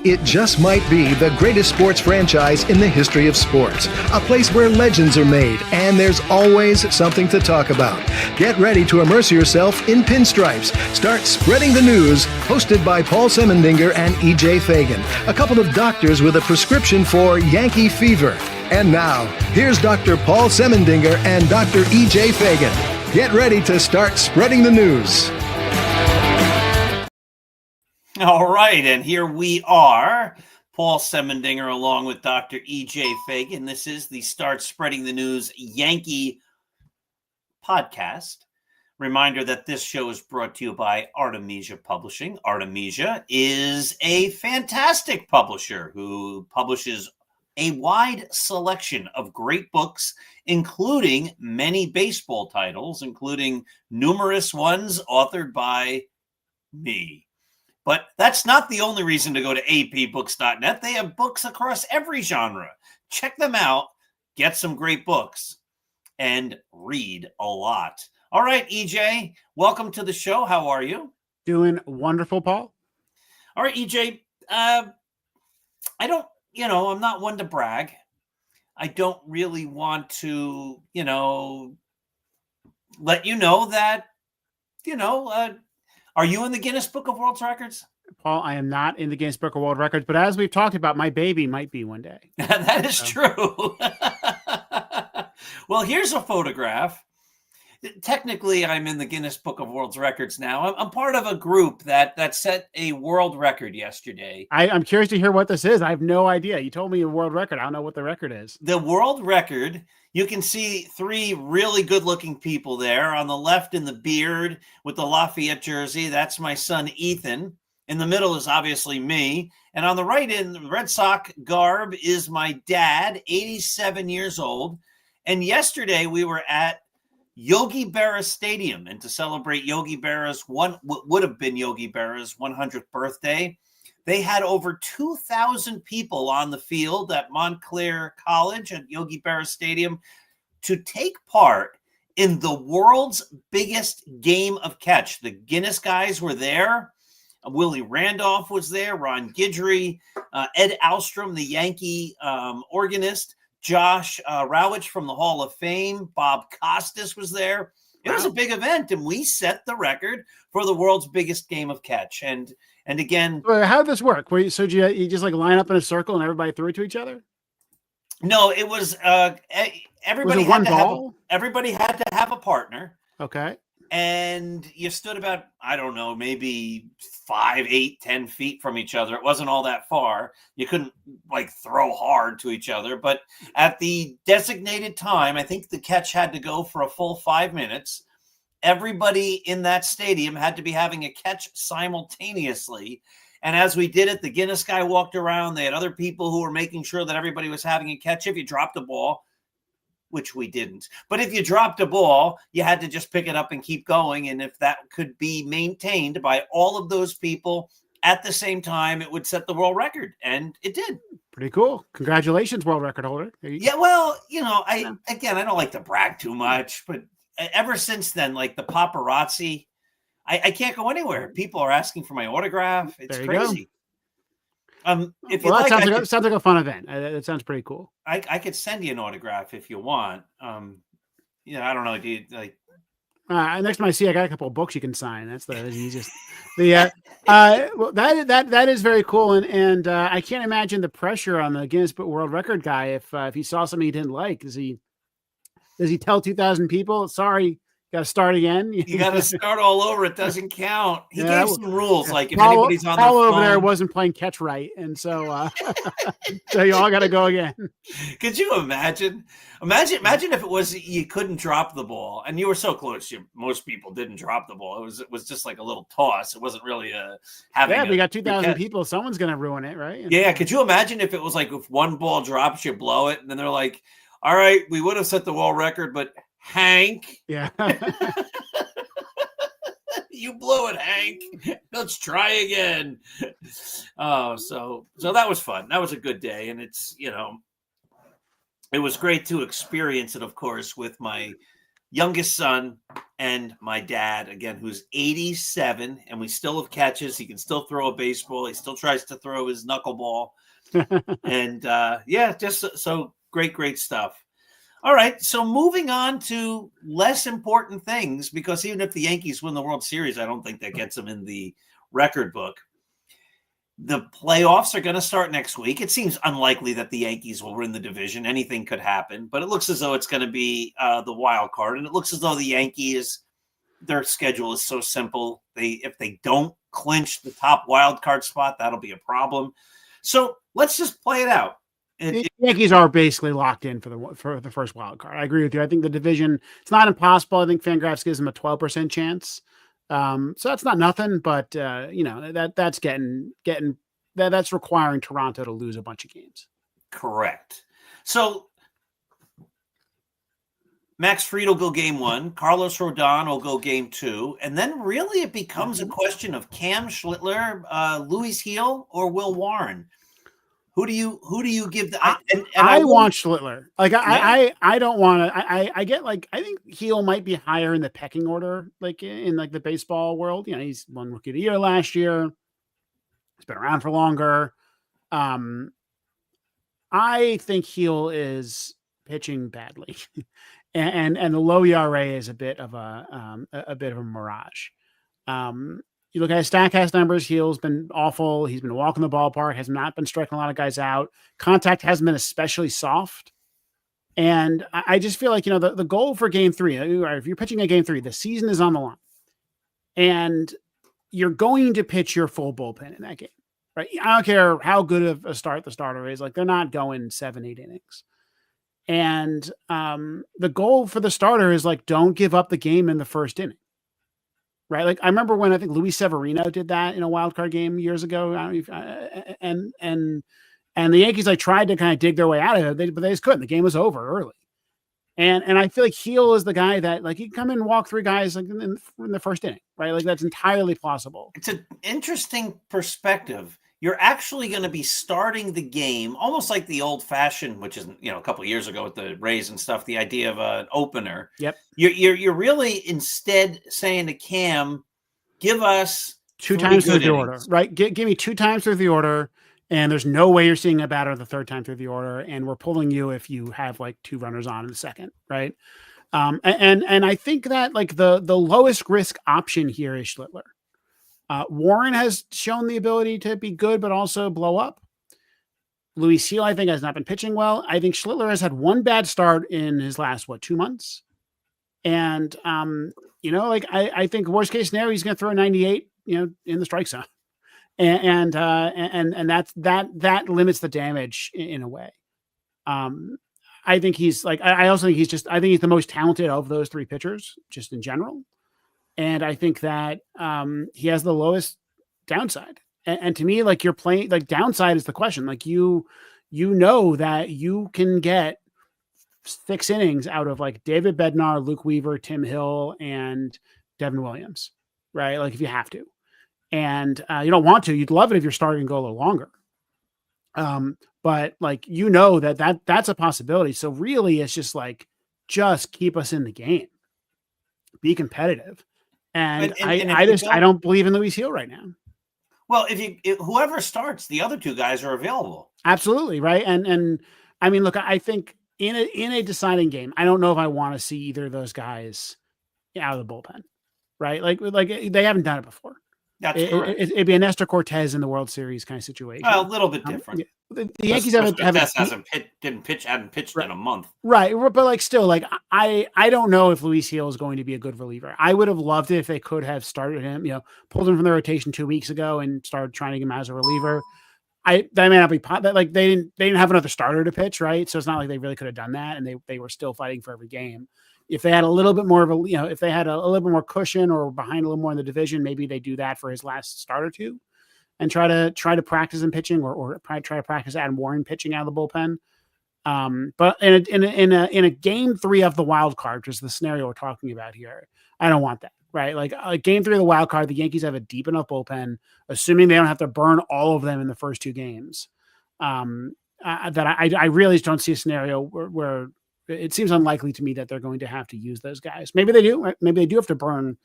It just might be the greatest sports franchise in the history of sports. A place where legends are made, and there's always something to talk about. Get ready to immerse yourself in pinstripes. Start spreading the news, hosted by Paul Semendinger and E.J. Fagan, a couple of doctors with a prescription for Yankee fever. And now, here's Dr. Paul Semendinger and Dr. E.J. Fagan. Get ready to start spreading the news. All right, and here we are, Paul Semendinger along with Dr. E.J. Fagan. This is the Start Spreading the News Yankee podcast. Reminder that this show is brought to you by Artemisia Publishing. Artemisia is a fantastic publisher who publishes a wide selection of great books, including many baseball titles, including numerous ones authored by me. But that's not the only reason to go to apbooks.net. They have books across every genre. Check them out, get some great books, and read a lot. All right, EJ, welcome to the show. How are you? Doing wonderful, Paul. All right, EJ, I'm not one to brag. I don't really want to, let you know that, are you in the Guinness Book of World Records? Paul, I am not in the Guinness Book of World Records, but as we've talked about, my baby might be one day. That is true. Well, here's a photograph. Technically, I'm in the Guinness Book of World Records now. I'm part of a group that set a world record yesterday. I'm curious to hear what this is. I have no idea. You told me a world record. I don't know what the record is. The world record, you can see three really good-looking people there. On the left in the beard with the Lafayette jersey, that's my son, Ethan. In the middle is obviously me. And on the right in the Red Sox garb is my dad, 87 years old. And yesterday we were at Yogi Berra Stadium, and to celebrate Yogi Berra's would have been Yogi Berra's 100th birthday, they had over 2,000 people on the field at Montclair College at Yogi Berra Stadium to take part in the world's biggest game of catch. The Guinness guys were there. Willie Randolph was there, Ron Guidry, Ed Alstrom, the Yankee organist, Josh Rowich from the Hall of Fame, Bob Costas was there. It was a big event, and we set the record for the world's biggest game of catch. And again, how did this work? So you just like line up in a circle and everybody threw it to each other? No, it was everybody everybody had to have a partner. Okay. And you stood about, I don't know, maybe 5, 8, 10 feet from each other. It wasn't all that far. You couldn't throw hard to each other. But at the designated time, I think the catch had to go for a full 5 minutes. Everybody in that stadium had to be having a catch simultaneously. And as we did it, the Guinness guy walked around. They had other people who were making sure that everybody was having a catch. If you dropped the ball, which we didn't. But if you dropped a ball, you had to just pick it up and keep going. And if that could be maintained by all of those people at the same time, it would set the world record. And it did. Pretty cool. Congratulations, world record holder. Yeah, well, I don't like to brag too much, but ever since then, like the paparazzi, I can't go anywhere. People are asking for my autograph. It's crazy. Sounds like a fun event. That sounds pretty cool. I could send you an autograph if you want. I don't know. Do you like? Next time I see, I got a couple of books you can sign. That's the easiest. Well, that is very cool, and I can't imagine the pressure on the Guinness Book World Record guy if he saw something he didn't like. Does he tell 2,000 people, sorry, got to start again? You got to start all over. It doesn't count. He gave some rules, like if anybody's on Paul their phone, over there wasn't playing catch right, and so so you all got to go again. Could you imagine? Imagine if it was you couldn't drop the ball, and you were so close. Most people didn't drop the ball. It was just like a little toss. It wasn't really having. Yeah, we got 2,000 people. Someone's gonna ruin it, right? Yeah. Could you imagine if it was like if one ball drops, you blow it, and then they're like, "All right, we would have set the world record, but." Hank. Yeah. You blew it, Hank. Let's try again. Oh, so that was fun. That was a good day. And it's, it was great to experience it, of course, with my youngest son, and my dad, again, who's 87, and we still have catches. He can still throw a baseball. He still tries to throw his knuckleball. And just so great stuff. All right, so moving on to less important things, because even if the Yankees win the World Series, I don't think that gets them in the record book. The playoffs are going to start next week. It seems unlikely that the Yankees will win the division. Anything could happen, but it looks as though it's going to be the wild card, and it looks as though the Yankees, their schedule is so simple. If they don't clinch the top wild card spot, that'll be a problem. So let's just play it out. The Yankees are basically locked in for the first wild card. I agree with you. I think the division, it's not impossible. I think Fangraphs gives them a 12% chance. So that's not nothing, but that's that's requiring Toronto to lose a bunch of games. Correct. So Max Fried will go game 1, Carlos Rodon will go game 2, and then really it becomes a question of Cam Schlittler, Luis Heel, or Will Warren. Who do you give the? I want Schlittler. Like I don't want to. I get like I think Heel might be higher in the pecking order, like in like the baseball world. He's won Rookie of the Year last year. He's been around for longer. I think Heel is pitching badly, and the low ERA is a bit of a mirage. You look at his Statcast numbers, Heel's been awful. He's been walking the ballpark, has not been striking a lot of guys out. Contact hasn't been especially soft. And I just feel like, the goal for game 3, if you're pitching a game 3, the season is on the line. And you're going to pitch your full bullpen in that game, right? I don't care how good of a start the starter is. Like, they're not going 7-8 innings. And the goal for the starter is, like, don't give up the game in the first inning. Right. Like I remember when I think Luis Severino did that in a wild card game years ago. And the Yankees tried to kind of dig their way out of it, but they just couldn't. The game was over early. And I feel like Heel is the guy that he can come in and walk 3 guys in the first inning. Right. Like that's entirely plausible. It's an interesting perspective. You're actually going to be starting the game almost like the old fashioned, which is, a couple of years ago with the Rays and stuff, the idea of an opener. Yep. You're really instead saying to Cam, give us 2 times through the order, right? Give me 2 times through the order. And there's no way you're seeing a batter the 3rd time through the order. And we're pulling you if you have 2 runners on in the second. Right. And I think that the lowest risk option here is Schlittler. Warren has shown the ability to be good, but also blow up. Luis Heel, I think, has not been pitching well. I think Schlittler has had 1 bad start in his last, 2 months. And, I think worst case scenario, he's going to throw 98, in the strike zone. And that limits the damage in a way. I think he's I also think I think he's the most talented of those 3 pitchers, just in general. And I think that he has the lowest downside. And to me, you're playing, downside is the question. You know that you can get 6 innings out of David Bednar, Luke Weaver, Tim Hill, and Devin Williams, right? If you have to. And you don't want to. You'd love it if you're starting to go a little longer. But that's a possibility. So really, it's just keep us in the game. Be competitive. And I don't believe in Luis Heel right now. Well, if whoever starts, the other 2 guys are available. Absolutely. Right. And I mean, look, I think in a deciding game, I don't know if I want to see either of those guys out of the bullpen. Right. Like they haven't done it before. That's correct. It'd be a Nestor Cortez in the World Series kind of situation. Well, a little bit different. The Yankees hadn't pitched in a month. Right. But still, I don't know if Luis Heel is going to be a good reliever. I would have loved it if they could have started him, pulled him from the rotation 2 weeks ago and started trying to get him as a reliever. That may not be they didn't have another starter to pitch, right? So it's not like they really could have done that, and they were still fighting for every game. If they had a little bit more of if they had a little bit more cushion or behind a little more in the division, maybe they do that for his last start or 2. And try to practice him pitching, or try to practice Adam Warren pitching out of the bullpen. But in a game 3 of the wild card, which is the scenario we're talking about here, I don't want that. Right, game 3 of the wild card, the Yankees have a deep enough bullpen, assuming they don't have to burn all of them in the first 2 games. That I really just don't see a scenario where it seems unlikely to me that they're going to have to use those guys. Maybe they do. Right? Maybe they do have to burn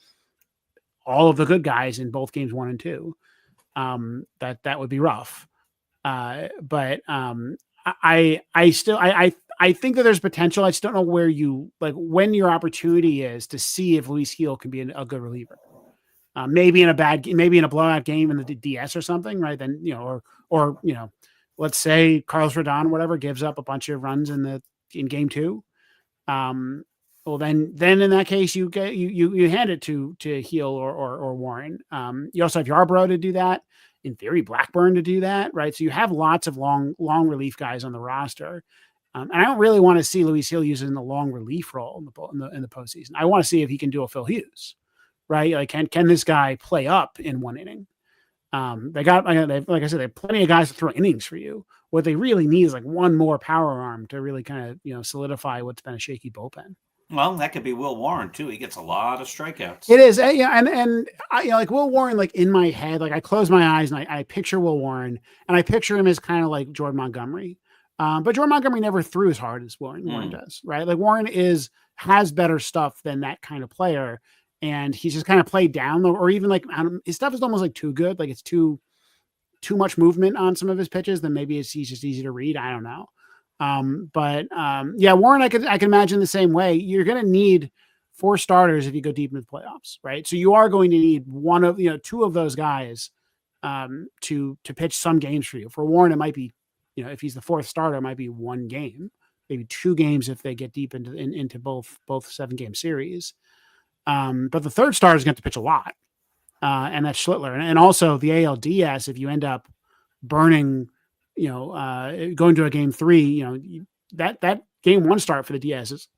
all of the good guys in both games 1 and 2. That would be rough. But I still think that there's potential. I just don't know where when your opportunity is to see if Luis Gil can be a good reliever. Maybe in a blowout game in the DS or something, right? Then, or let's say Carlos Rodon, whatever, gives up a bunch of runs in game 2. Well, then in that case, you hand it to Gil or Warren. You also have Yarbrough to do that. In theory, Blackburn to do that, right? So you have lots of long relief guys on the roster. And I don't really want to see Luis Gil using the long relief role in the postseason. I want to see if he can do a Phil Hughes, right? Like, can this guy play up in 1 inning? Like I said, they have plenty of guys to throw innings for you. What they really need is like one more power arm to really kind of, solidify what's been a shaky bullpen. Well, that could be Will Warren too. He gets a lot of strikeouts. It is, yeah, and I, like Will Warren, like in my head, like I close my eyes and I picture Will Warren, and I picture him as kind of like Jordan Montgomery. But Jordan Montgomery never threw as hard as Warren does, right? Like Warren has better stuff than that kind of player, and he's just kind of played down, or even like his stuff is almost like too good, like it's too much movement on some of his pitches. Then maybe he's just easy to read. I don't know. Yeah, Warren, I can imagine the same way. You're going to need 4 starters if you go deep into the playoffs, right? So you are going to need 2 of those guys, to pitch some games for you. For Warren, it might be, if he's the 4th starter, it might be 1 game, maybe 2 games if they get deep into both 7-game series. But the 3rd starter is going to pitch a lot. And that's Schlittler. And also the ALDS, if you end up burning, going to a game 3, that game 1 start for the DS is,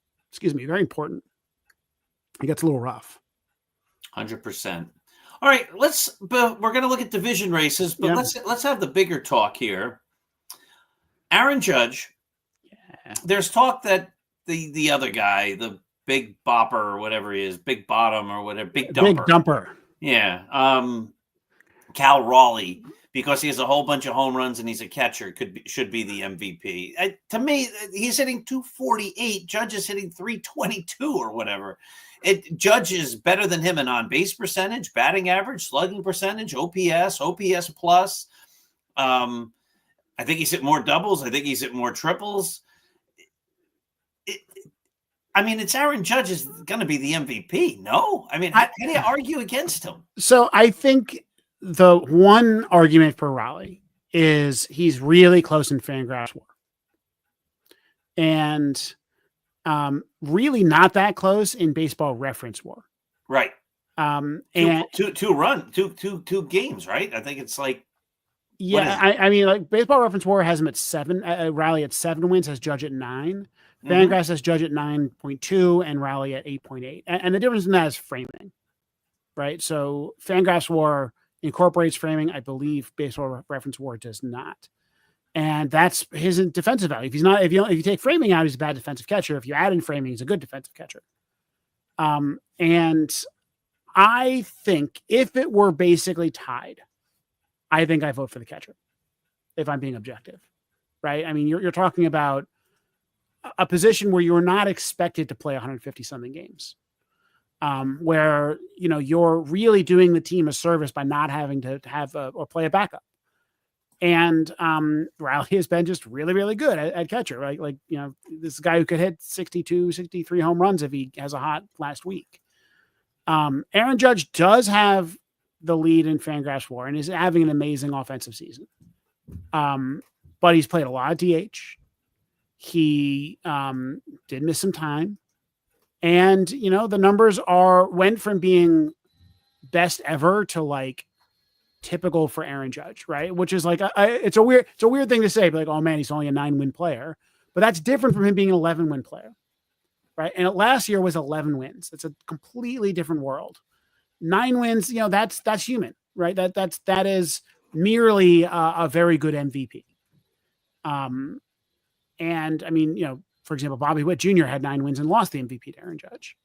very important. It gets a little rough. 100%. All right, we're going to look at division races, but let's have the bigger talk here. Aaron Judge. Yeah. There's talk that the other guy, the big bopper or whatever he is, big bottom or whatever, big dumper. Yeah. Cal Raleigh, because he has a whole bunch of home runs and he's a catcher, should be the MVP. To me, he's hitting 248. Judge is hitting 322 or whatever. Judge is better than him in on-base percentage, batting average, slugging percentage, OPS plus. I think he's hit more doubles. I think he's hit more triples. It's Aaron Judge is going to be the MVP. No? How do you argue against him? So I think the one argument for Raleigh is he's really close in Fangraphs WAR. And really not that close in Baseball Reference WAR. Right. And two games, right? I think it's like, yeah, like Baseball Reference WAR has him at 7, Raleigh at 7 wins, has Judge at 9. Fangraphs has Judge at 9.2 and Raleigh at 8.8. And the difference in that is framing, right? So Fangraphs WAR incorporates framing. I believe Baseball Reference WAR does not. And that's his defensive value. If you take framing out, he's a bad defensive catcher. If you add in framing, he's a good defensive catcher. And I think if it were basically tied, I think I vote for the catcher, if I'm being objective, right? You're talking about a position where you're not expected to play 150 something games, where, you're really doing the team a service by not having to have or play a backup. And Raleigh has been just really, really good at catcher, right? Like, this is a guy who could hit 62, 63 home runs if he has a hot last week. Aaron Judge does have the lead in Fangraphs WAR and is having an amazing offensive season. But he's played a lot of DH. He did miss some time. And, the numbers went from being best ever to like typical for Aaron Judge, right? Which is like, it's a weird thing to say, but like, oh man, he's only a 9-win player. But that's different from him being an 11-win player, right? And last year was 11 wins. It's a completely different world. 9 wins, that's human, right? That is merely a very good MVP. And for example, Bobby Witt Jr. had 9 wins and lost the MVP to Aaron Judge.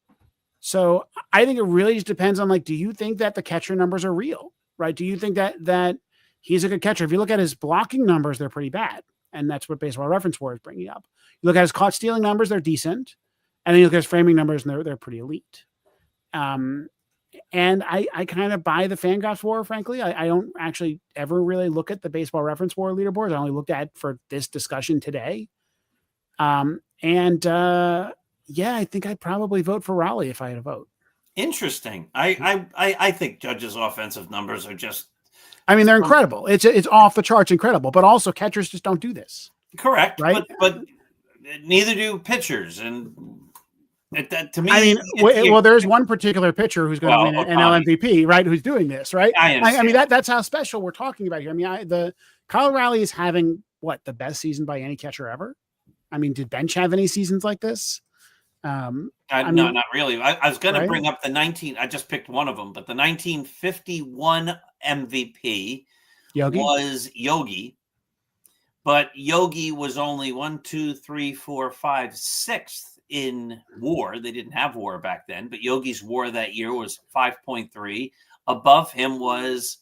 So I think it really just depends on, like, do you think that the catcher numbers are real, right? Do you think that he's a good catcher? If you look at his blocking numbers, they're pretty bad. And that's what Baseball Reference War is bringing up. You look at his caught stealing numbers, they're decent. And then you look at his framing numbers, and they're pretty elite. And I kind of buy the Fangraphs war, frankly. I don't actually ever really look at the Baseball Reference War leaderboards. I only looked at for this discussion today. I think I'd probably vote for Raleigh if I had a vote. Interesting. I think Judge's offensive numbers are just. I mean, they're incredible. It's off the charts incredible, but also catchers just don't do this. Correct. Right. But neither do pitchers. And to me, I mean, there's one particular pitcher who's going to win an NL MVP, right? Who's doing this, right? I mean, that's how special we're talking about here. I mean, the Kyle Raleigh is having the best season by any catcher ever. I mean, did Bench have any seasons like this? No, not really. I was going to bring up I just picked one of them, but the 1951 MVP was Yogi. But Yogi was only 6th in WAR. They didn't have WAR back then, but Yogi's WAR that year was 5.3. Above him was,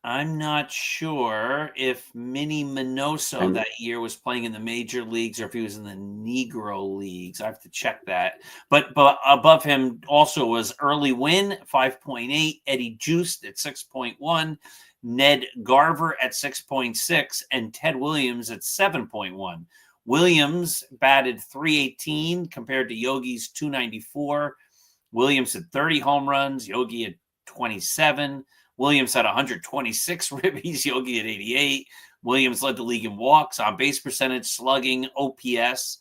I'm not sure if Minnie Minoso that year was playing in the major leagues or if he was in the Negro leagues. I have to check that. But above him also was Early Win, 5.8, Eddie Juiced at 6.1, Ned Garver at 6.6, and Ted Williams at 7.1. Williams batted .318 compared to Yogi's .294. Williams had 30 home runs, Yogi had 27. Williams had 126 ribbies, Yogi at 88. Williams led the league in walks, on base percentage, slugging, OPS.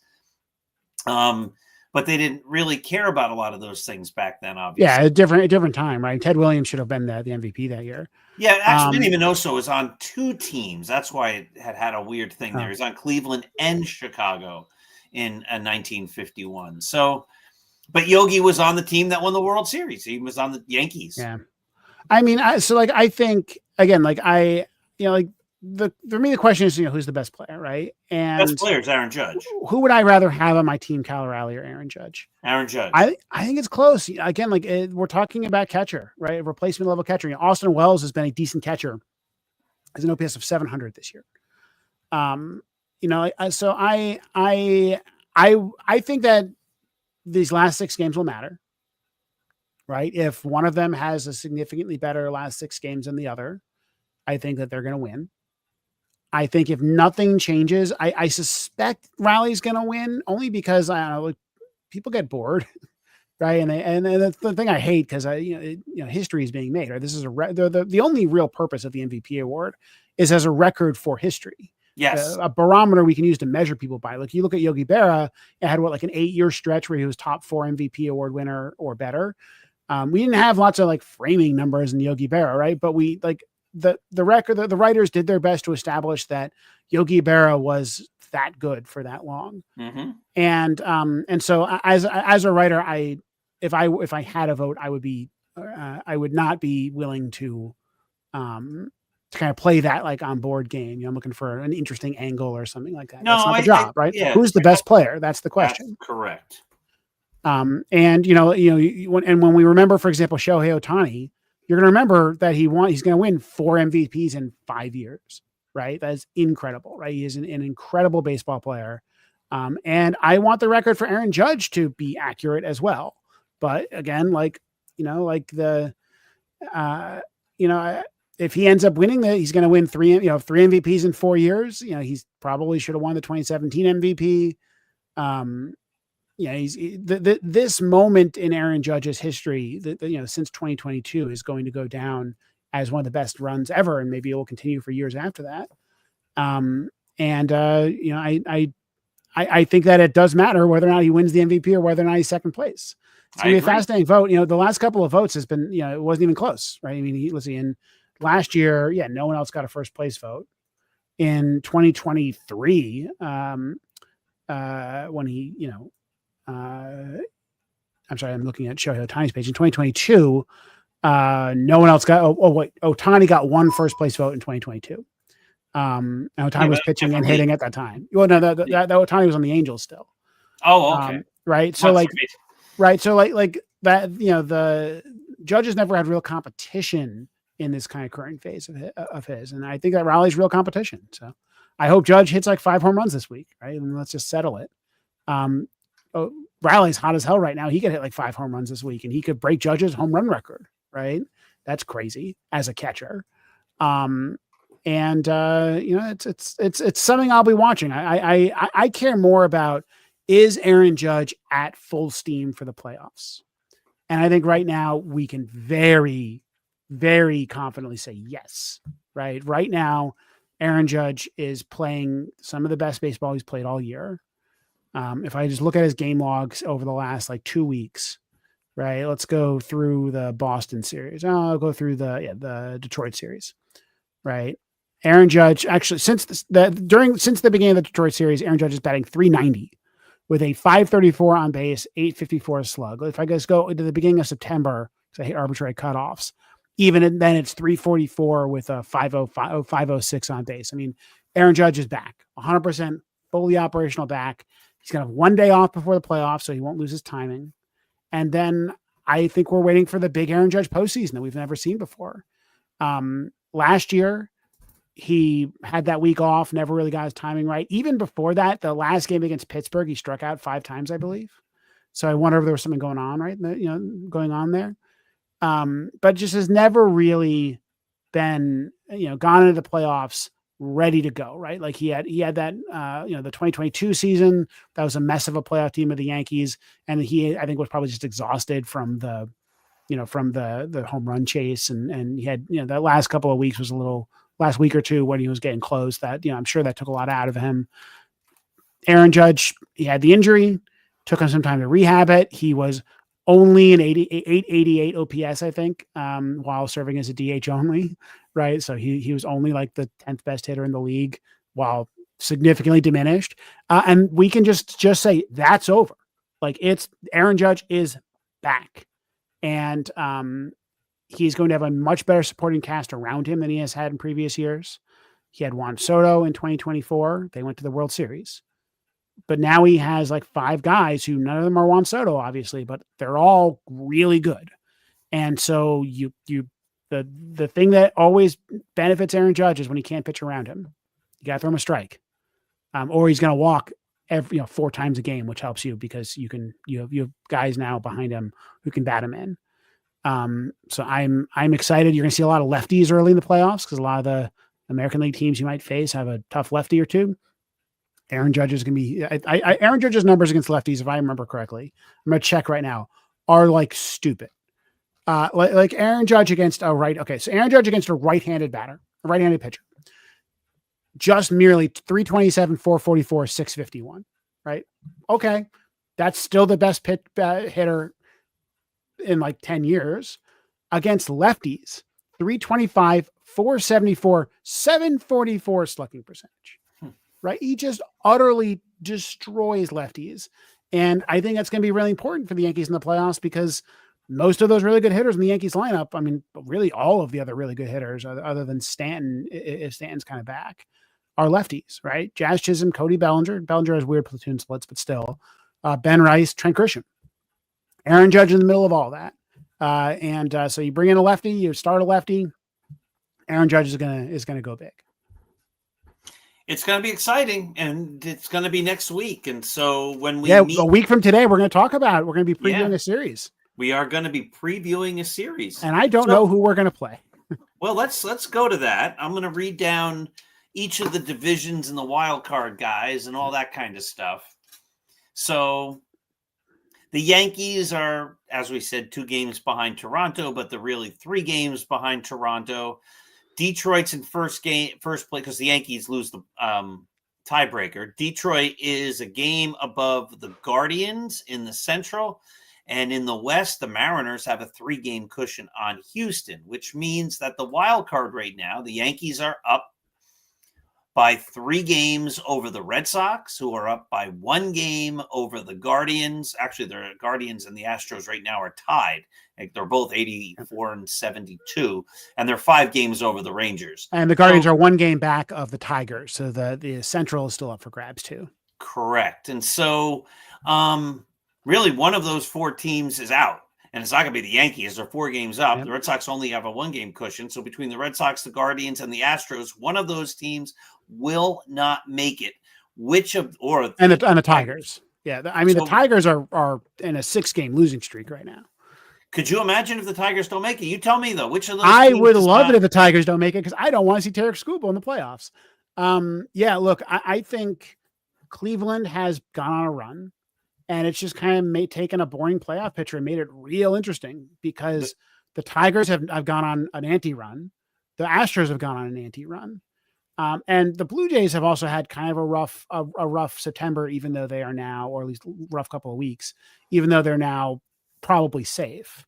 But they didn't really care about a lot of those things back then, obviously. Yeah, a different time, right? Ted Williams should have been the MVP that year. Yeah, actually, Minnie Minoso was on 2 teams. That's why it had a weird thing there. He was on Cleveland and Chicago in 1951. So, but Yogi was on the team that won the World Series. He was on the Yankees. Yeah. I mean, I think again, for me, the question is, who's the best player, right? And best player is Aaron Judge. Who would I rather have on my team, Kyle Raleigh or Aaron Judge? Aaron Judge. I think it's close. Again, we're talking about catcher, right? Replacement level catcher. Austin Wells has been a decent catcher. Has an OPS of 700 this year. So I think that these last 6 games will matter. Right. If one of them has a significantly better last 6 games than the other, I think that they're going to win. I think if nothing changes, I suspect Raleigh's going to win only because people get bored. Right. And that's the thing I hate because history is being made. Right. This is the only real purpose of the MVP award is as a record for history. Yes. A barometer we can use to measure people by. Like you look at Yogi Berra, it had an 8-year stretch where he was top 4 MVP award winner or better. We didn't have lots of framing numbers in Yogi Berra, right? But we the record, the writers did their best to establish that Yogi Berra was that good for that long. Mm-hmm. And so as a writer, if I had a vote, I would not be willing to kind of play that on board game. I'm looking for an interesting angle or something like that. No, that's not the job, right? Yeah, who's the best player? That's the question. That's correct. And when we remember, for example, Shohei Ohtani, you're going to remember that he's going to win 4 MVPs in 5 years, right? That's incredible, right? He is an incredible baseball player. And I want the record for Aaron Judge to be accurate as well. But again, if he ends up winning he's going to win 3 MVPs in 4 years. He's probably should have won the 2017 MVP. This moment in Aaron Judge's history, since 2022, is going to go down as one of the best runs ever, and maybe it will continue for years after that. I think that it does matter whether or not he wins the MVP or whether or not he's second place. It's going to be a fascinating vote. The last couple of votes has been, it wasn't even close, right? I mean, let's see, in last year, no one else got a first place vote. In 2023, when he, I'm sorry, I'm looking at Shohei Ohtani's page. In 2022, no one else got. Ohtani got 1 first place vote in 2022. And Ohtani was pitching and hitting at that time. Well, no, that Ohtani was on the Angels still. Oh, okay. Right. So right. So like that, the Judges never had real competition in this kind of current phase of his. And I think that rallies real competition. So I hope Judge hits like 5 home runs this week, right? And let's just settle it. Riley's hot as hell right now. He could hit like 5 home runs this week, and he could break Judge's home run record, right? That's crazy as a catcher. It's something I'll be watching. I care more about, is Aaron Judge at full steam for the playoffs? And I think right now we can very, very confidently say yes, right? Right now, Aaron Judge is playing some of the best baseball he's played all year. If I just look at his game logs over the last like 2 weeks, right? Let's go through the Boston series. I'll go through the Detroit series, right? Aaron Judge, actually, since the beginning of the Detroit series, Aaron Judge is batting .390 with a .534 on base, .854 slug. If I just go to the beginning of September, because I hate arbitrary cutoffs, even then it's .344 with a .506 on base. I mean, Aaron Judge is back, 100% fully operational back. He's going to have 1 day off before the playoffs, so he won't lose his timing. And then I think we're waiting for the big Aaron Judge postseason that we've never seen before. Last year, he had that week off, never really got his timing right. Even before that, the last game against Pittsburgh, he struck out 5 times, I believe. So I wonder if there was something going on, right? Going on there. But just has never really been, gone into the playoffs ready to go, right? Like he had that, the 2022 season, that was a mess of a playoff team of the Yankees. And he, I think, was probably just exhausted from the home run chase. And he had, that last couple of weeks was last week or two when he was getting close, that, I'm sure that took a lot out of him. Aaron Judge, he had the injury, took him some time to rehab it. He was only an 888 OPS, I think, while serving as a DH only, right? So he was only like the 10th best hitter in the league, while significantly diminished. And we can just say that's over. Like, it's Aaron Judge is back, and he's going to have a much better supporting cast around him than he has had in previous years. He had Juan Soto in 2024. They went to the World Series. But now he has like 5 guys who, none of them are Juan Soto, obviously, but they're all really good. And so the thing that always benefits Aaron Judge is when he can't pitch around him. You got to throw him a strike, or he's going to walk 4 times a game, which helps you because you have guys now behind him who can bat him in. So I'm excited. You're going to see a lot of lefties early in the playoffs because a lot of the American League teams you might face have a tough lefty or two. Aaron Judge is going to be Aaron Judge's numbers against lefties, if I remember correctly, I'm going to check right now, are like stupid. Like Aaron Judge against a right. Okay. So Aaron Judge against a right-handed batter, a right-handed pitcher, just merely 327, 444, 651, right? Okay. That's still the best hitter in like 10 years. Against lefties, 325, 474, 744 slugging percentage. Right? He just utterly destroys lefties. And I think that's going to be really important for the Yankees in the playoffs because most of those really good hitters in the Yankees lineup, I mean, really all of the other really good hitters other than Stanton, if Stanton's kind of back, are lefties, right? Jazz Chisholm, Cody Bellinger. Bellinger has weird platoon splits, but still. Ben Rice, Trent Grisham. Aaron Judge in the middle of all that. So you bring in a lefty, you start a lefty. Aaron Judge is gonna go big. It's going to be exciting, and it's going to be next week. And so when we meet a week from today, we're going to talk about it. We're going to be previewing a series. We are going to be previewing a series. And I don't know who we're going to play. Well, let's go to that. I'm going to read down each of the divisions and the wild card guys and all that kind of stuff. So the Yankees are, as we said, 2 games behind Toronto, but they're really 3 games behind Toronto. Detroit's in first place because the Yankees lose the tiebreaker. Detroit is a game above the Guardians in the Central. And in the West, the Mariners have a 3-game cushion on Houston, which means that the wild card right now, the Yankees are up by 3 games over the Red Sox, who are up by 1 game over the Guardians. Actually, the Guardians and the Astros right now are tied. They're both 84 and 72, and they're 5 games over the Rangers. And the Guardians are 1 game back of the Tigers, so the Central is still up for grabs too. Correct. And so really one of those 4 teams is out. and it's not going to be the Yankees. They're 4 games up. Yep. The Red Sox only have a 1-game cushion. So between the Red Sox, the Guardians, and the Astros, one of those teams will not make it. And the Tigers. Yeah, I mean, the Tigers are in a 6-game losing streak right now. Could you imagine if the Tigers don't make it? You tell me, though, which of those I would love it if the Tigers don't make it, because I don't want to see Tarek Skubal in the playoffs. Yeah, look, I think Cleveland has gone on a run, and it's just kind of taken a boring playoff picture and made it real interesting, because the Tigers have gone on an anti-run. The Astros have gone on an anti-run. And the Blue Jays have also had kind of a rough September, even though they are now, or at least rough couple of weeks, even though they're now probably safe.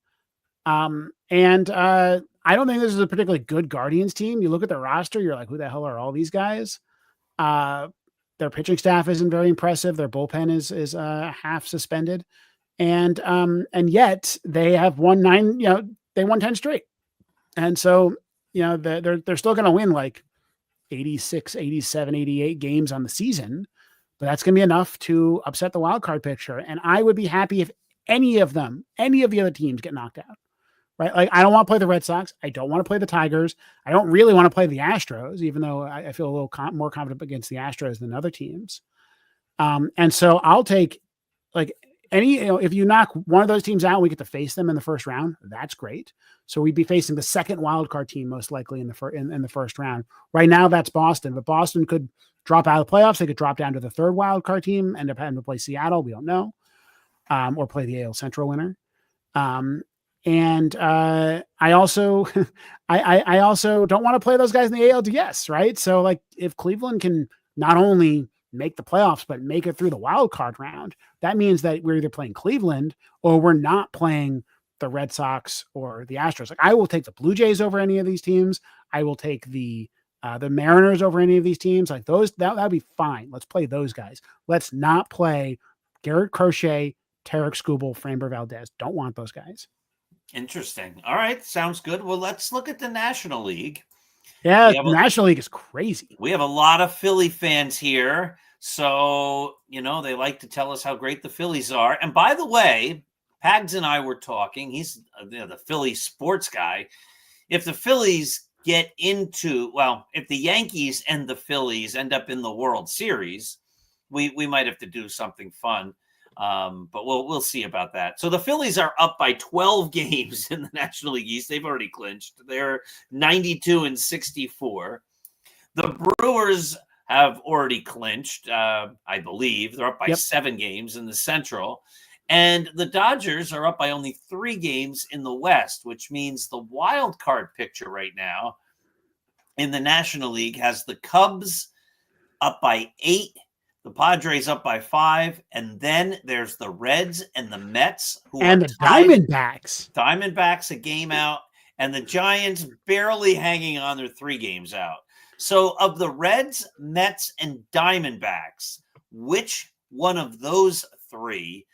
And I don't think this is a particularly good Guardians team. You look at their roster, you're like, who the hell are all these guys? Their pitching staff isn't very impressive. Their bullpen is half suspended. And yet they have won 9, they won 10 straight. And so, they're still going to win like 86, 87, 88 games on the season, but that's going to be enough to upset the wild card picture. And I would be happy if any of the other teams get knocked out, right? Like, I don't want to play the Red Sox. I don't want to play the Tigers. I don't really want to play the Astros, even though I feel a little more confident against the Astros than other teams. And so I'll take like if you knock one of those teams out, we get to face them in the first round. That's great. So we'd be facing the second wild card team most likely in the first round. Right now, that's Boston, but Boston could drop out of the playoffs. They could drop down to the third wild card team, end up having to play Seattle. We don't know, or play the AL Central winner. And I also, I also don't want to play those guys in the ALDS, right? So like, if Cleveland can not only make the playoffs, but make it through the wild card round, that means that we're either playing Cleveland or we're not playing the Red Sox or the Astros. Like, I will take the Blue Jays over any of these teams. I will take the Mariners over any of these teams. Like those, that'd be fine. Let's play those guys. Let's not play Garrett Crochet, Tarek Skubal, Framber Valdez. Don't want those guys. Interesting. All right. Sounds good. Well, let's look at the National League. Yeah, the National League is crazy. We have a lot of Philly fans here. So, they like to tell us how great the Phillies are. And by the way, Pags and I were talking. He's the Philly sports guy. If the Phillies if the Yankees and the Phillies end up in the World Series, we might have to do something fun. But we'll see about that. So the Phillies are up by 12 games in the National League East. They've already clinched. They're 92-64. The Brewers have already clinched, I believe. They're up by 7 games in the Central. And the Dodgers are up by only 3 games in the West, which means the wild card picture right now in the National League has the Cubs up by 8, the Padres up by 5, and then there's the Reds and the Mets and the Diamondbacks. Diamondbacks a game out, and the Giants barely hanging on. They're 3 games out. So of the Reds, Mets, and Diamondbacks, which one of those 3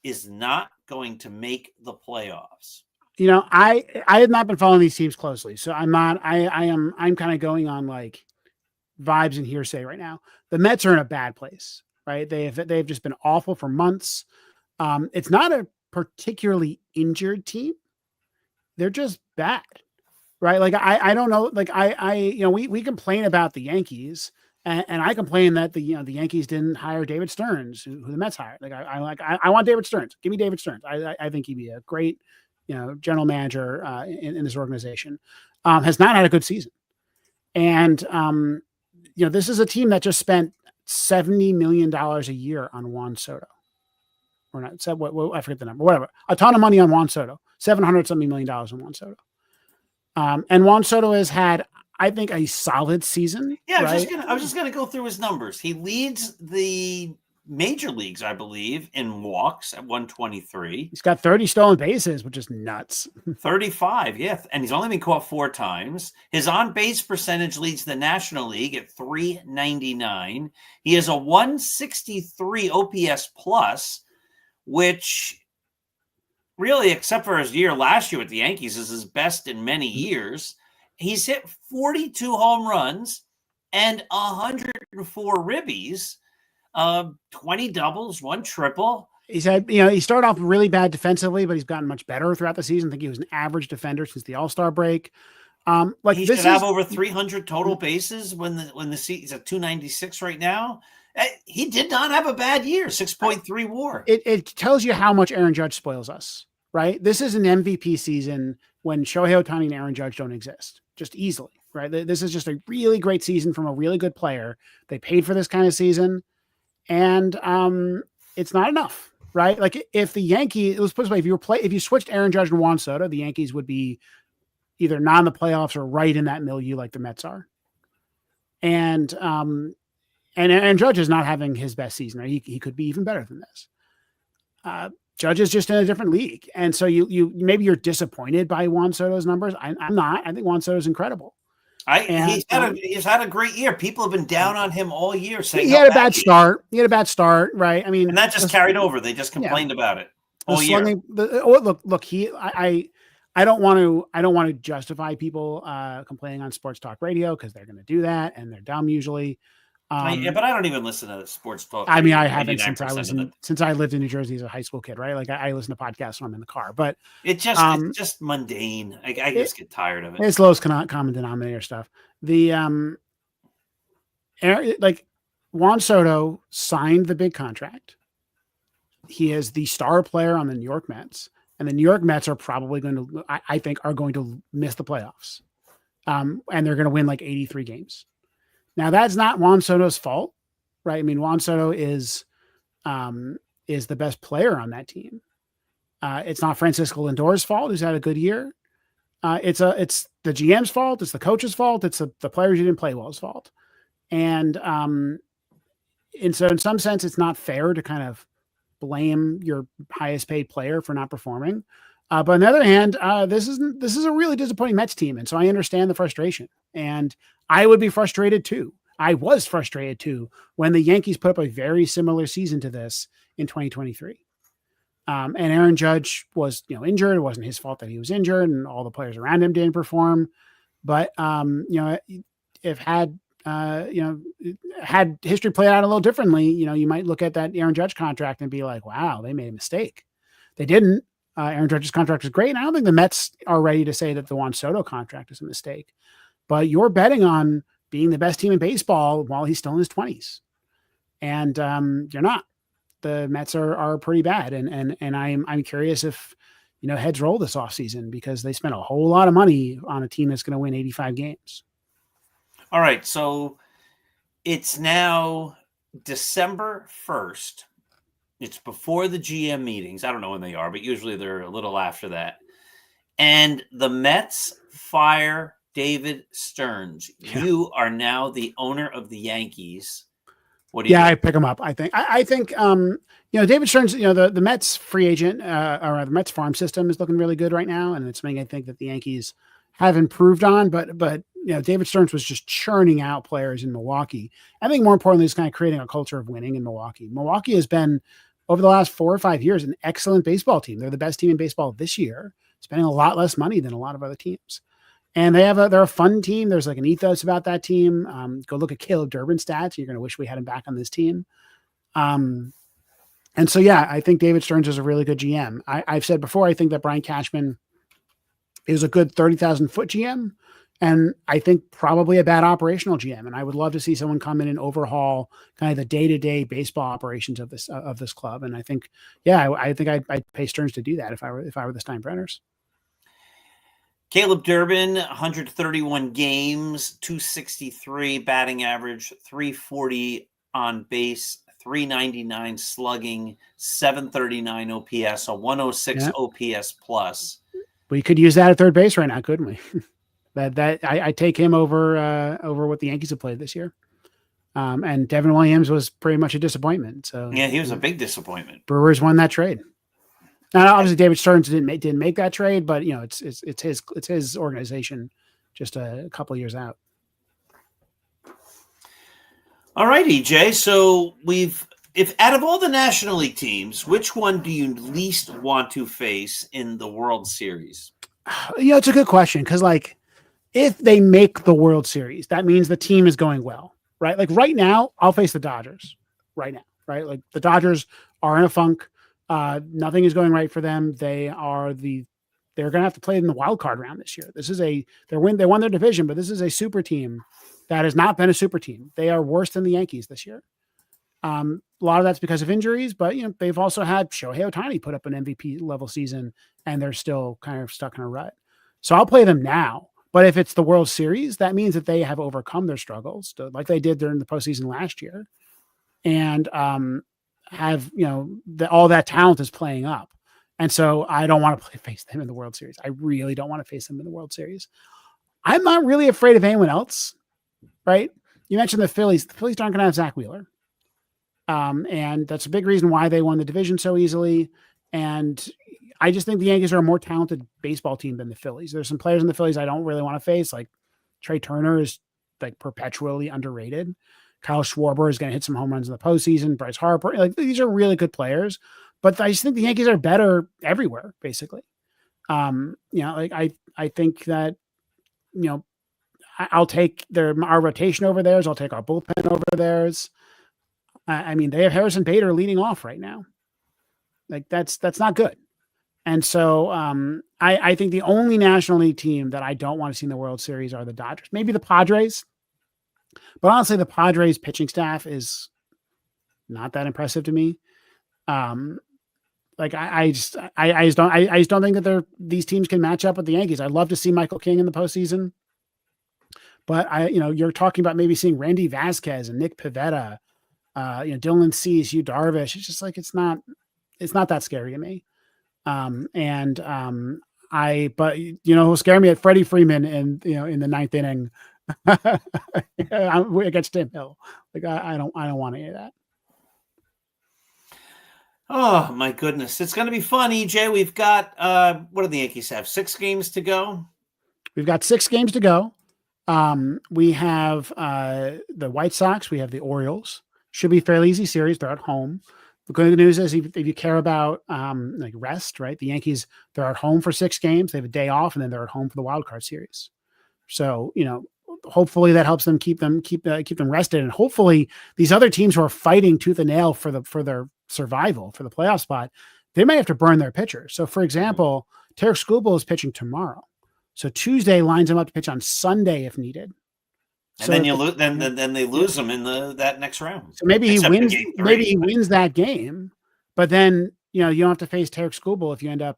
is not going to make the playoffs? I have not been following these teams closely, so I'm kind of going on like vibes and hearsay right now. The Mets are in a bad place, right? They've just been awful for months. It's not a particularly injured team. They're just bad, right? Like I don't know. Like we complain about the Yankees, and I complain that the Yankees didn't hire David Stearns, who the Mets hired. Like I want David Stearns. Give me David Stearns. I think he'd be a great general manager in this organization. Has not had a good season, and this is a team that just spent $70 million a year on Juan Soto. Or not, I forget the number, whatever. A ton of money on Juan Soto, $700-something million on Juan Soto. And Juan Soto has had, I think, a solid season. Yeah, right? I was just gonna go through his numbers. He leads the major leagues, I believe, in walks at 123. He's got 30 stolen bases, which is nuts. 35, yeah. And he's only been caught 4 times. His on-base percentage leads the National League at 399. He has a 163 OPS plus, which really, except for his year last year with the Yankees, is his best in many years. He's hit 42 home runs and 104 ribbies. 20 doubles, 1 triple. he said, he started off really bad defensively, but he's gotten much better throughout the season. I think he was an average defender since the All-Star break. He should have over 300 total bases when the he's at 296 right now. He did not have a bad year, 6.3 WAR. It tells you how much Aaron Judge spoils us, right? This is an MVP season when Shohei Ohtani and Aaron Judge don't exist, just easily, right? This is just a really great season from a really good player. They paid for this kind of season, and it's not enough, right? Like if the Yankees, let's put it this way, if you switched Aaron Judge and Juan Soto, the Yankees would be either not in the playoffs or right in that milieu like the Mets are. And Judge is not having his best season. Right? He could be even better than this. Judge is just in a different league. And so you maybe you're disappointed by Juan Soto's numbers. I'm not. I think Juan Soto is incredible. He's had a great year. People have been down on him all year saying he had a bad start. He had a bad start, right? I mean, and that just carried over. They just complained about it all year. I don't want to justify people complaining on sports talk radio because they're going to do that and they're dumb usually. But I don't even listen to sports talk. I mean, I haven't since I lived in New Jersey as a high school kid, right? Like I listen to podcasts when I'm in the car, but it's just mundane. I just get tired of it. It's lowest common denominator stuff. The Juan Soto signed the big contract. He is the star player on the New York Mets. And the New York Mets are probably going to, I think, are going to miss the playoffs. And they're going to win like 83 games. Now, that's not Juan Soto's fault, right? I mean, Juan Soto is the best player on that team. It's not Francisco Lindor's fault, who's had a good year. It's the GM's fault. It's the coach's fault. It's the players who didn't play well's fault. And so in some sense, it's not fair to kind of blame your highest paid player for not performing. But on the other hand, this is a really disappointing Mets team. And so I understand the frustration, and I would be frustrated too. I was frustrated too when the Yankees put up a very similar season to this in 2023. And Aaron Judge was, injured. It wasn't his fault that he was injured, and all the players around him didn't perform. But if had history played out a little differently, you might look at that Aaron Judge contract and be like, wow, they made a mistake. They didn't. Aaron Judge's contract is great. And I don't think the Mets are ready to say that the Juan Soto contract is a mistake, but you're betting on being the best team in baseball while he's still in his 20s. And you're not. The Mets are pretty bad. And I'm curious if, heads roll this offseason because they spent a whole lot of money on a team that's going to win 85 games. All right, so it's now December 1st. It's before the GM meetings. I don't know when they are, but usually they're a little after that. And the Mets fire David Stearns. Yeah. You are now the owner of the Yankees. What do you think? I pick him up. I think David Stearns, the Mets free agent or the Mets farm system is looking really good right now. And it's something I think that the Yankees have improved on, but David Stearns was just churning out players in Milwaukee. I think more importantly, it's kind of creating a culture of winning in Milwaukee. Milwaukee has been, over the last 4 or 5 years, an excellent baseball team. They're the best team in baseball this year, spending a lot less money than a lot of other teams. And they're a fun team. There's like an ethos about that team. Go look at Caleb Durbin's stats. You're going to wish we had him back on this team. And so, I think David Stearns is a really good GM. I've said before, I think that Brian Cashman is a good 30,000 foot GM. And I think probably a bad operational GM. And I would love to see someone come in and overhaul kind of the day-to-day baseball operations of this club. And I think, I think I'd pay Stearns to do that if I were the Steinbrenners. Caleb Durbin, 131 games, 263 batting average, 340 on base, 399 slugging, 739 OPS, a 106 OPS plus. We could use that at third base right now, couldn't we? I take him over what the Yankees have played this year. And Devin Williams was pretty much a disappointment. So he was a big disappointment. Brewers won that trade. Now, obviously, David Stearns didn't make that trade, but it's his organization, just a couple of years out. All right, EJ. So if out of all the National League teams, which one do you least want to face in the World Series? It's a good question because, if they make the World Series, that means the team is going well, right? Like right now, I'll face the Dodgers right now, right? Like the Dodgers are in a funk. Nothing is going right for them. They're going to have to play in the wild card round this year. They won their division, but this is a super team that has not been a super team. They are worse than the Yankees this year. A lot of that's because of injuries, but they've also had Shohei Ohtani put up an MVP level season, and they're still kind of stuck in a rut. So I'll play them now. But if it's the World Series, that means that they have overcome their struggles, like they did during the postseason last year, and have all that talent is playing up. And so I don't want to face them in the World Series. I really don't want to face them in the World Series. I'm not really afraid of anyone else, right? You mentioned the Phillies. The Phillies aren't going to have Zach Wheeler. And that's a big reason why they won the division so easily. And I just think the Yankees are a more talented baseball team than the Phillies. There's some players in the Phillies I don't really want to face. Like Trey Turner is like perpetually underrated. Kyle Schwarber is going to hit some home runs in the postseason. Bryce Harper, like these are really good players, but I just think the Yankees are better everywhere, basically. I think that, I'll take our rotation over theirs. I'll take our bullpen over theirs. I mean, they have Harrison Bader leading off right now. Like that's not good. And so I think the only National League team that I don't want to see in the World Series are the Dodgers, maybe the Padres. But honestly, the Padres pitching staff is not that impressive to me. I just don't think that these teams can match up with the Yankees. I'd love to see Michael King in the postseason, but you're talking about maybe seeing Randy Vasquez and Nick Pivetta, Dylan Cease, Yu Darvish. It's just like it's not that scary to me. But who'll scare me at Freddie Freeman in the ninth inning against Tim Hill. Like I don't want any of that. Oh my goodness. It's going to be fun, EJ. We've got, what do the Yankees have? 6 games to go. We've got 6 games to go. We have the White Sox. We have the Orioles. Should be a fairly easy series. They're at home. The good news is if you care about like rest, right? The Yankees, they're at home for 6 games. They have a day off, and then they're at home for the wild card series. So, hopefully that helps them keep them rested. And hopefully these other teams who are fighting tooth and nail for their survival, for the playoff spot, they may have to burn their pitchers. So for example, Tarek Skubal is pitching tomorrow. So Tuesday lines him up to pitch on Sunday if needed. And then then they lose them in that next round. So maybe he wins that game, but then you don't have to face Tarek Skubal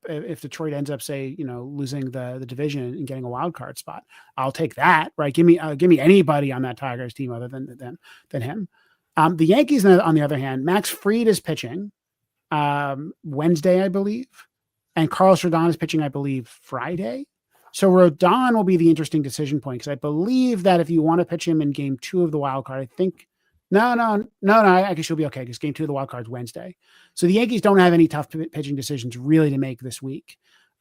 if Detroit ends up losing the division and getting a wild card spot. I'll take that, right? Give me anybody on that Tigers team other than him. The Yankees, on the other hand, Max Fried is pitching Wednesday, I believe, and Carlos Rodon is pitching, I believe, Friday. So Rodon will be the interesting decision point because I believe that if you want to pitch him in game 2 of the wild card, I think no, I guess you'll be okay because game 2 of the wild card is Wednesday. So the Yankees don't have any tough pitching decisions really to make this week.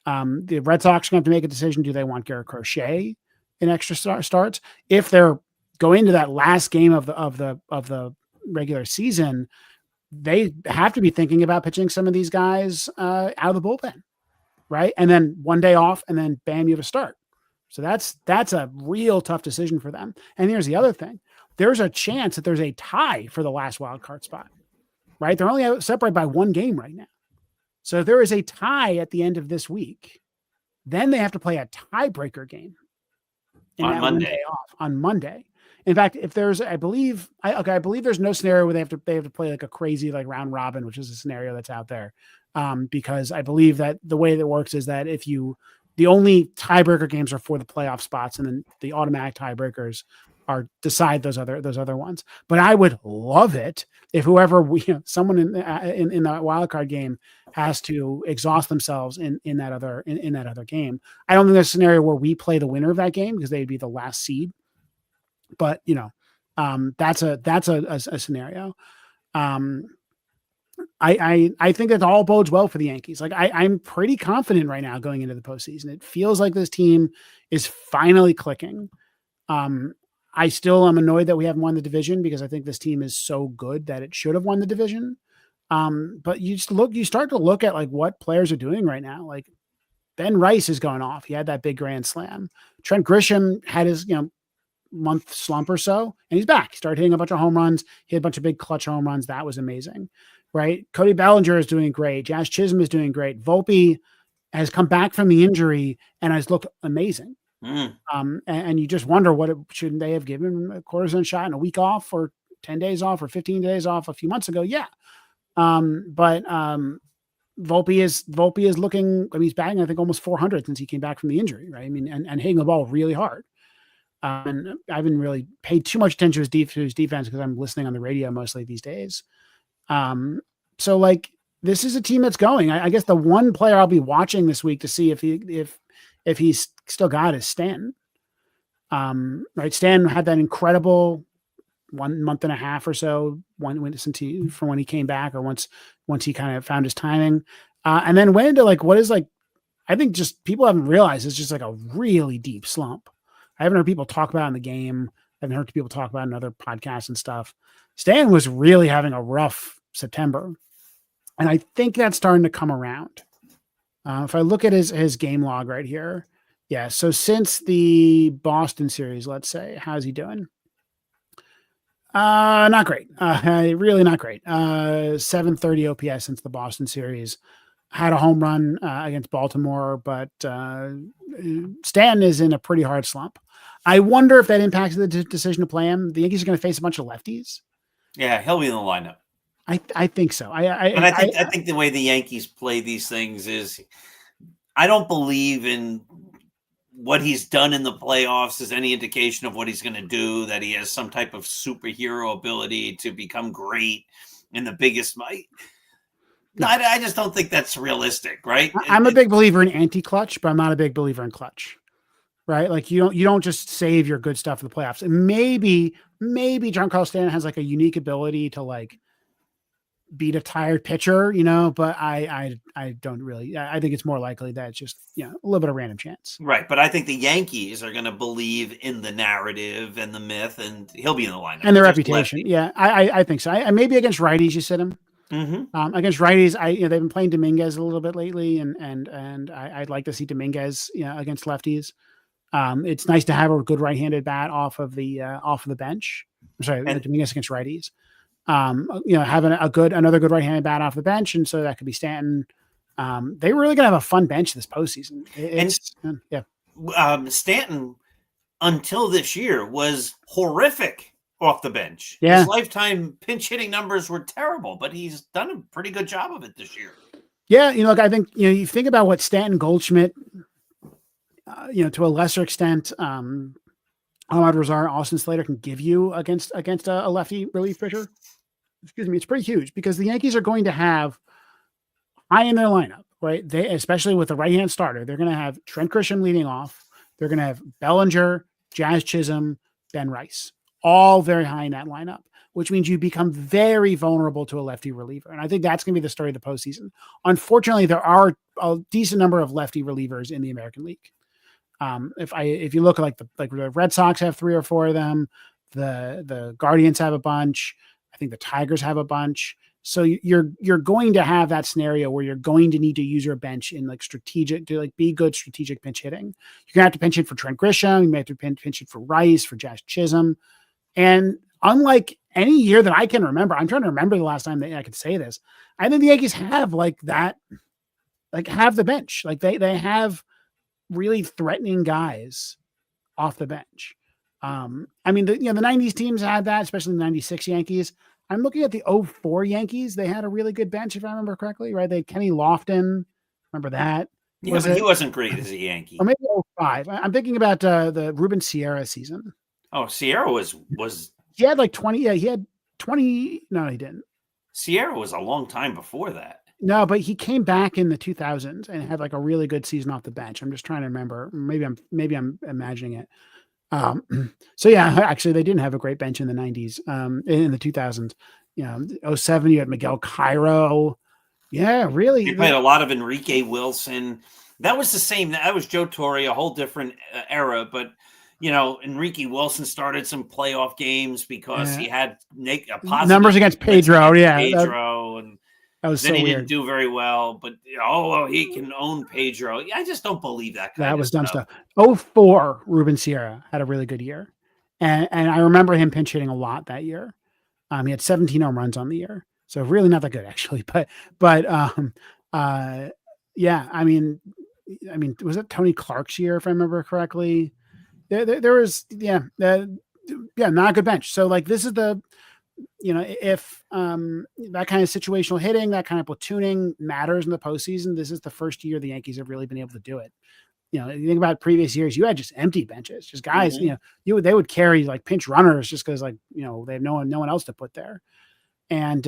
The Red Sox are going to have to make a decision. Do they want Garrett Crochet in extra starts? If they're going to that last game of the regular season, they have to be thinking about pitching some of these guys out of the bullpen. Right. And then one day off and then bam, you have a start. So that's a real tough decision for them. And here's the other thing. There's a chance that there's a tie for the last wild card spot, right? They're only separated by 1 game right now. So if there is a tie at the end of this week, then they have to play a tiebreaker game on Monday. On Monday. In fact, if there's, I believe there's no scenario where they have to play like a crazy like round robin, which is a scenario that's out there. Because I believe that the way that works is that the only tiebreaker games are for the playoff spots, and then the automatic tiebreakers decide those other ones. But I would love it if someone in that wild card game has to exhaust themselves in that other game. I don't think there's a scenario where we play the winner of that game because they'd be the last seed. But that's a scenario. I think that all bodes well for the Yankees. Like I'm pretty confident right now going into the postseason. It feels like this team is finally clicking. I still am annoyed that we haven't won the division because I think this team is so good that it should have won the division. But you start to look at like what players are doing right now. Like Ben Rice is going off. He had that big grand slam. Trent Grisham had his, month slump or so, and he's back. He started hitting a bunch of home runs. He had a bunch of big clutch home runs. That was amazing. right? Cody Bellinger is doing great. Jazz Chisholm is doing great. Volpe has come back from the injury and has looked amazing. And you just wonder shouldn't they have given a Corzine shot and a week off or 10 days off or 15 days off a few months ago? Yeah. But Volpe is looking, I mean, he's batting, I think, almost 400 since he came back from the injury, right? I mean, and hitting the ball really hard. And I haven't really paid too much attention to his defense because I'm listening on the radio mostly these days. So like, this is a team that's going. I guess the one player I'll be watching this week to see if he's still got is Stanton. Right. Stanton had that incredible 1 month and a half or so from when he came back, or once he kind of found his timing, and then went into like what is like, I think just people haven't realized it's just like a really deep slump. I haven't heard people talk about it in the game. I haven't heard people talk about it in other podcasts and stuff. Stan was really having a rough September, and I think that's starting to come around. If I look at his game log right here, yeah. So since the Boston series, let's say, how's he doing? Not great. Really not great. 730 OPS since the Boston series. Had a home run against Baltimore, but Stanton is in a pretty hard slump. I wonder if that impacts the decision to play him. The Yankees are going to face a bunch of lefties. Yeah, he'll be in the lineup. I think so. I think the way the Yankees play these things is, I don't believe in what he's done in the playoffs is any indication of what he's going to do, that he has some type of superhero ability to become great in the biggest might. No, I just don't think that's realistic, right? I'm a big believer in anti-clutch, but I'm not a big believer in clutch, right? Like you don't just save your good stuff for the playoffs. And maybe Giancarlo Stanton has like a unique ability to like beat a tired pitcher, but I don't really. I think it's more likely that it's just a little bit of random chance. Right, but I think the Yankees are going to believe in the narrative and the myth, and he'll be in the lineup. And their reputation. Lefty. Yeah, I think so. Maybe against righties you sit him. Mm-hmm. Against righties, they've been playing Dominguez a little bit lately, and I'd like to see Dominguez against lefties. It's nice to have a good right-handed bat off of the bench. I'm sorry, Dominguez against righties. Having another good right-handed bat off the bench, and so that could be Stanton. They were really gonna have a fun bench this postseason. Stanton until this year was horrific off the bench. Yeah. His lifetime pinch hitting numbers were terrible, but he's done a pretty good job of it this year. Yeah, I think you think about what Stanton, Goldschmidt, to a lesser extent, Ahmad Razar, Austin Slater can give you against a lefty relief pitcher. Excuse me, it's pretty huge because the Yankees are going to have high in their lineup, right? They, especially with the right-hand starter, they're going to have Trent Grisham leading off. They're going to have Bellinger, Jazz Chisholm, Ben Rice, all very high in that lineup, which means you become very vulnerable to a lefty reliever. And I think that's going to be the story of the postseason. Unfortunately, there are a decent number of lefty relievers in the American League. If you look at the Red Sox have 3 or 4 of them, the Guardians have a bunch. I think the Tigers have a bunch. So you're going to have that scenario where you're going to need to use your bench in be good strategic pinch hitting. You're gonna have to pinch it for Trent Grisham. You may have to pinch it for Rice, for Jazz Chisholm. And unlike any year that I can remember, I'm trying to remember the last time that I could say this. I think the Yankees have have the bench. Like they have really threatening guys off the bench. I mean, the 90s teams had that, especially the 96 Yankees. I'm looking at the 04 Yankees. They had a really good bench, if I remember correctly, right? They had Kenny Lofton. Remember that? Yeah, but he wasn't great as a Yankee. Or maybe 05. I'm thinking about the Ruben Sierra season. Oh, Sierra was. He had like 20. Yeah, he had 20. No, he didn't. Sierra was a long time before that. No, but he came back in the 2000s and had like a really good season off the bench. I'm just trying to remember. Maybe I'm imagining it. So yeah, actually they didn't have a great bench in the 90s. In the 2000s, 07 you had Miguel Cairo. Yeah, really. He played a lot of Enrique Wilson. That was the same. That was Joe Torre, a whole different era. But Enrique Wilson started some playoff games because he had a positive numbers against Pedro. Yeah, Pedro, and that was then so he weird. didn't do very well. But he can own Pedro. I just don't believe that. That was dumb stuff. 04 Ruben Sierra had a really good year, and I remember him pinch hitting a lot that year. He had 17 home runs on the year. So really not that good actually, yeah, I mean, was it Tony Clark's year if I remember correctly? There was not a good bench. So like this is if that kind of situational hitting, that kind of platooning matters in the postseason, this is the first year the Yankees have really been able to do it. You think about previous years, you had just empty benches, just guys. They would carry like pinch runners just because they have no one else to put there. And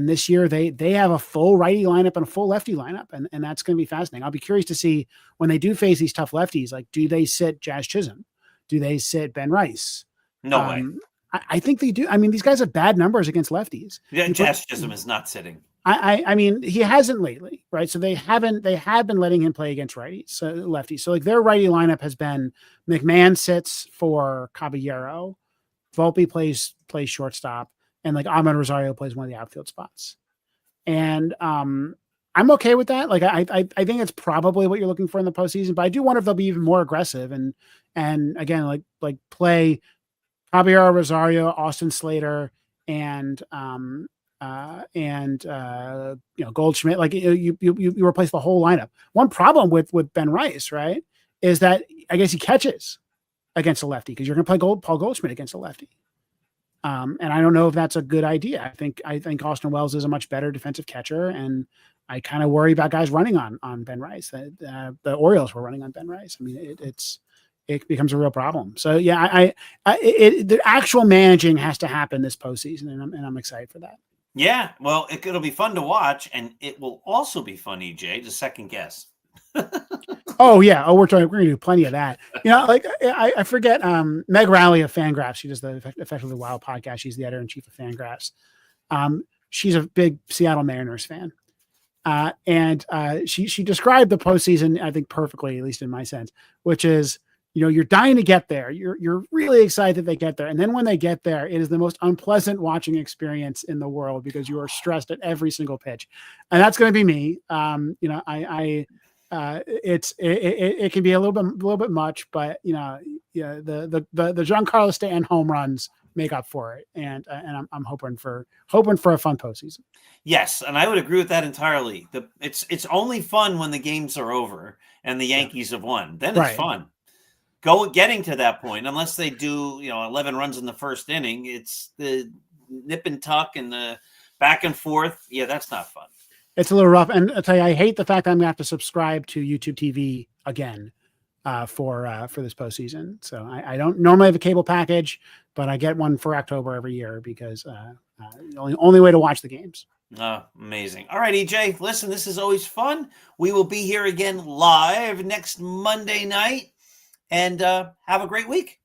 this year they have a full righty lineup and a full lefty lineup, and that's going to be fascinating. I'll be curious to see when they do face these tough lefties, like do they sit Jazz Chisholm? Do they sit Ben Rice? No way. I think they do. I mean, these guys have bad numbers against lefties. Yeah, Jazz Chisholm is not sitting. I mean, he hasn't lately, right? So they have been letting him play against righties, so lefties. So like their righty lineup has been McMahon sits for Caballero, Volpe plays shortstop, and like Ahmed Rosario plays one of the outfield spots. And I'm okay with that. Like I think it's probably what you're looking for in the postseason, but I do wonder if they'll be even more aggressive and again like play Caballero, Rosario, Austin Slater, and Goldschmidt. Like you replace the whole lineup. One problem with Ben Rice, right, is that I guess he catches against a lefty because you're going to play Paul Goldschmidt against a lefty. And I don't know if that's a good idea. I think Austin Wells is a much better defensive catcher, and I kind of worry about guys running on Ben Rice. The Orioles were running on Ben Rice. I mean, it becomes a real problem. So yeah, the actual managing has to happen this postseason, and I'm excited for that. Yeah, well, it'll be fun to watch, and it will also be fun, EJ, to second guess. Oh yeah. We're going to do plenty of that. Like I forget Meg Rowley of Fangraphs. She does the Effectively Wild podcast. She's the editor-in-chief of Fangraphs. She's a big Seattle Mariners fan. And she described the postseason, I think perfectly, at least in my sense, which is, you're dying to get there. You're really excited that they get there. And then when they get there, it is the most unpleasant watching experience in the world because you are stressed at every single pitch. And that's going to be me. It can be a little bit much, but the Giancarlo Stanton home runs make up for it, and I'm hoping for a fun postseason. Yes, and I would agree with that entirely. It's only fun when the games are over and the Yankees have won. Then it's fun. Getting to that point, unless they do 11 runs in the first inning, it's the nip and tuck and the back and forth. Yeah, that's not fun. It's a little rough, and I'll tell you, I hate the fact that I'm gonna have to subscribe to YouTube TV again for this postseason. So I don't normally have a cable package, but I get one for October every year because the only way to watch the games. Amazing. All right, EJ, listen, this is always fun. We will be here again live next Monday night, and have a great week.